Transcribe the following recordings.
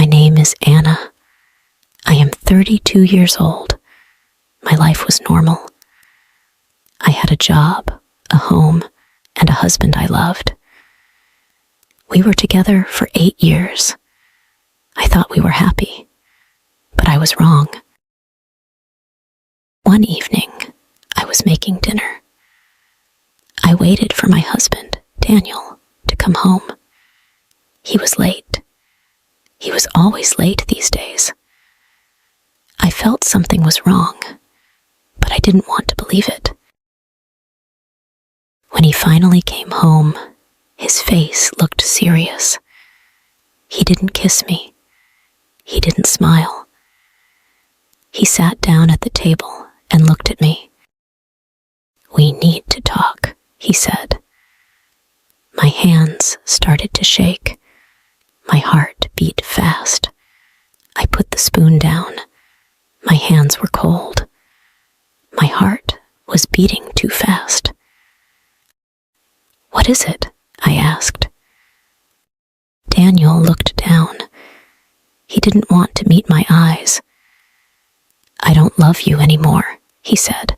My name is Anna. I am 32 years old. My life was normal. I had a job, a home, and a husband I loved. We were together for 8 years. I thought we were happy, but I was wrong. One evening, I was making dinner. I waited for my husband, Daniel, to come home. He was late. He was always late these days. I felt something was wrong, but I didn't want to believe it. When he finally came home, his face looked serious. He didn't kiss me. He didn't smile. He sat down at the table and looked at me. "We need to talk," he said. My hands started to shake. My heart beat fast. I put the spoon down. My hands were cold. My heart was beating too fast. "What is it?" I asked. Daniel looked down. He didn't want to meet my eyes. "I don't love you anymore," he said.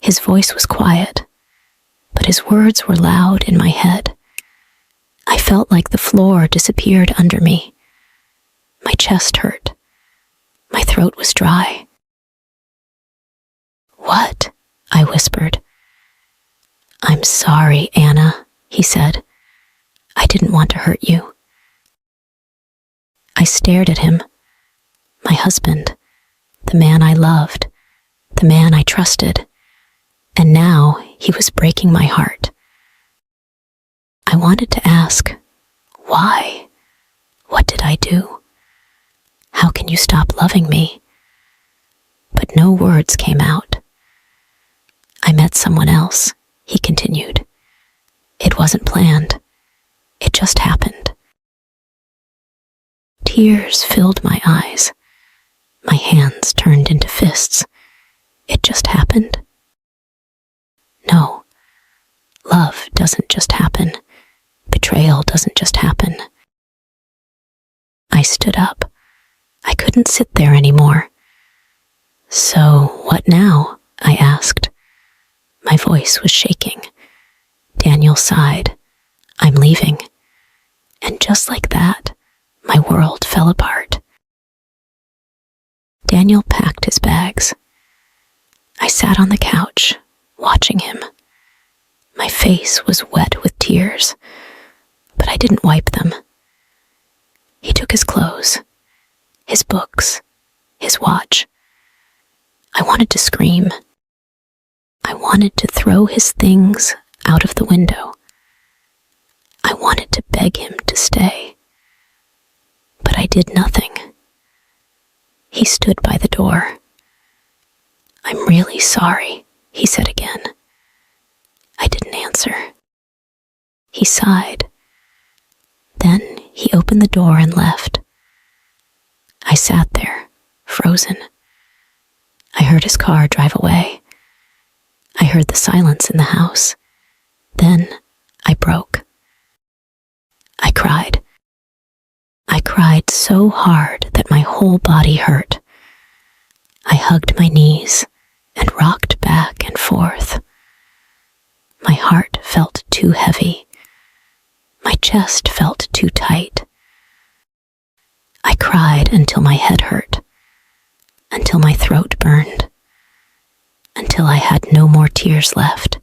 His voice was quiet, but his words were loud in my head. I felt like the floor disappeared under me. My chest hurt. My throat was dry. "What?" I whispered. "I'm sorry, Anna," he said. "I didn't want to hurt you." I stared at him. My husband, the man I loved, the man I trusted, and now he was breaking my heart. I wanted to ask, why? What did I do? How can you stop loving me? But no words came out. "I met someone else," he continued. "It wasn't planned. It just happened." Tears filled my eyes. My hands turned into fists. It just happened. No, love doesn't just happen. Betrayal doesn't just happen. I stood up. I couldn't sit there anymore. "So, what now?" I asked. My voice was shaking. Daniel sighed. "I'm leaving." And just like that, my world fell apart. Daniel packed his bags. I sat on the couch, watching him. My face was wet with tears, but I didn't wipe them. He took his clothes, his books, his watch. I wanted to scream. I wanted to throw his things out of the window. I wanted to beg him to stay. But I did nothing. He stood by the door. "I'm really sorry," he said again. I didn't answer. He sighed. Then he opened the door and left. I sat there, frozen. I heard his car drive away. I heard the silence in the house. Then I broke. I cried. I cried so hard that my whole body hurt. I hugged my knees and rocked back and forth. My heart felt too heavy. My chest felt too tight. I cried until my head hurt, until my throat burned, until I had no more tears left.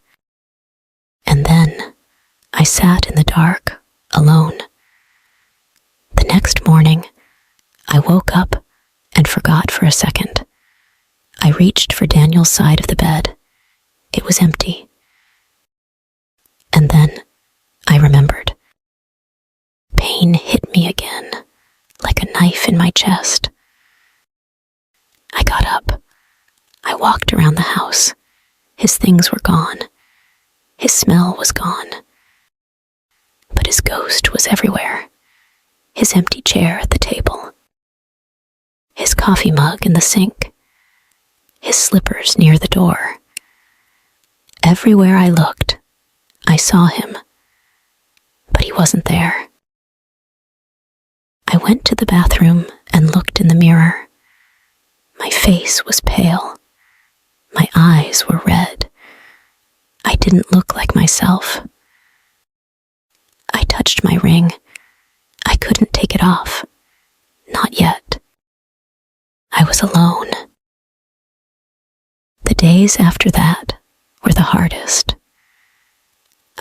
And then I sat in the dark, alone. The next morning, I woke up and forgot for a second. I reached for Daniel's side of the bed. It was empty. And then I remembered. Pain hit me again, like a knife in my chest. I got up. I walked around the house. His things were gone. His smell was gone. But his ghost was everywhere. His empty chair at the table. His coffee mug in the sink. His slippers near the door. Everywhere I looked, I saw him, but he wasn't there. I went to the bathroom and looked in the mirror. My face was pale. My eyes were red. I didn't look like myself. I touched my ring. I couldn't take it off. Not yet. I was alone. The days after that were the hardest.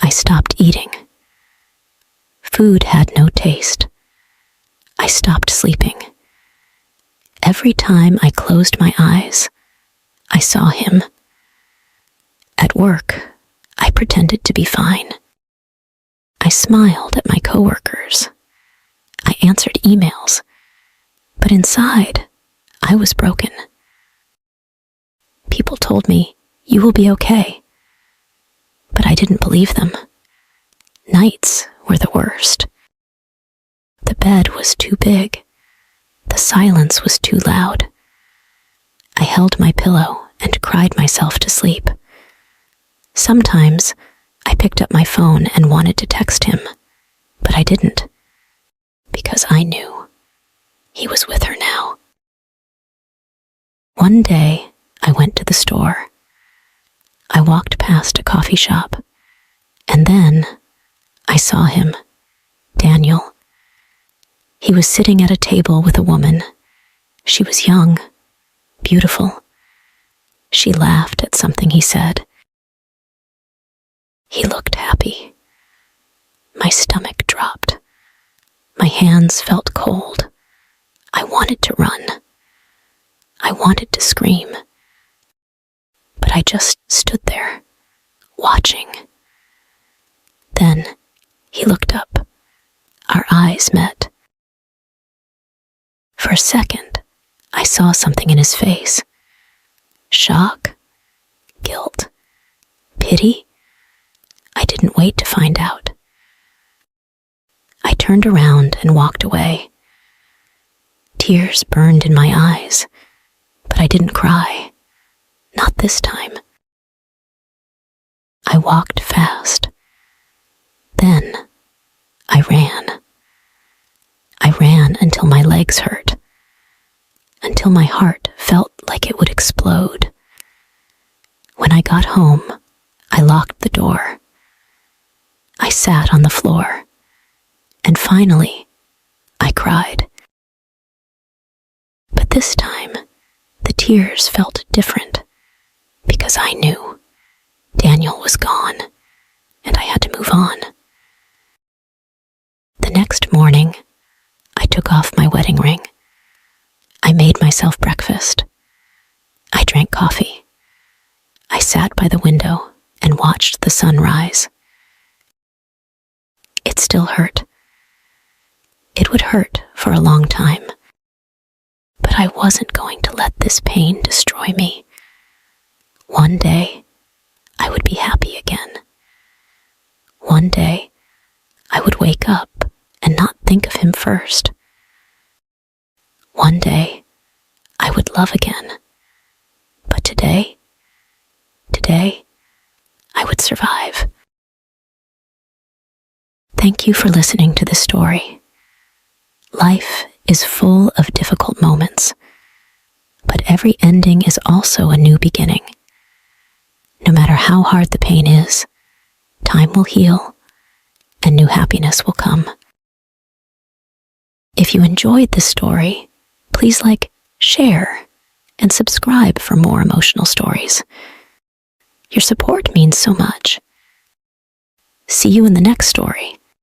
I stopped eating. Food had no taste. I stopped sleeping. Every time I closed my eyes, I saw him. At work, I pretended to be fine. I smiled at my coworkers. I answered emails, but inside, I was broken. People told me, "You will be okay." But I didn't believe them. Nights were the worst. The bed was too big. The silence was too loud. I held my pillow and cried myself to sleep. Sometimes I picked up my phone and wanted to text him, but I didn't, because I knew he was with her now. One day, I went to the store. I walked past a coffee shop, and then I saw him, Daniel. He was sitting at a table with a woman. She was young, beautiful. She laughed at something he said. He looked happy. My stomach dropped. My hands felt cold. I wanted to run. I wanted to scream. But I just stood there, watching. Then he looked up. Our eyes met. For a second, I saw something in his face. Shock, guilt, pity. I didn't wait to find out. I turned around and walked away. Tears burned in my eyes, but I didn't cry. Not this time. I walked fast. Then I ran. I ran until my legs hurt, until my heart felt like it would explode. When I got home, I locked the door. I sat on the floor, and finally, I cried. But this time, the tears felt different, because I knew Daniel was gone, and I had to move on. The next morning, I took off my wedding ring. I made myself breakfast. I drank coffee. I sat by the window and watched the sun rise. It still hurt. It would hurt for a long time. But I wasn't going to let this pain destroy me. One day, I would be happy again. One day, I would wake up and not think of him first. One day, I would love again. But today, I would survive. Thank you for listening to this story. Life is full of difficult moments, but every ending is also a new beginning. No matter how hard the pain is, time will heal and new happiness will come. If you enjoyed this story, please like, share, and subscribe for more emotional stories. Your support means so much. See you in the next story.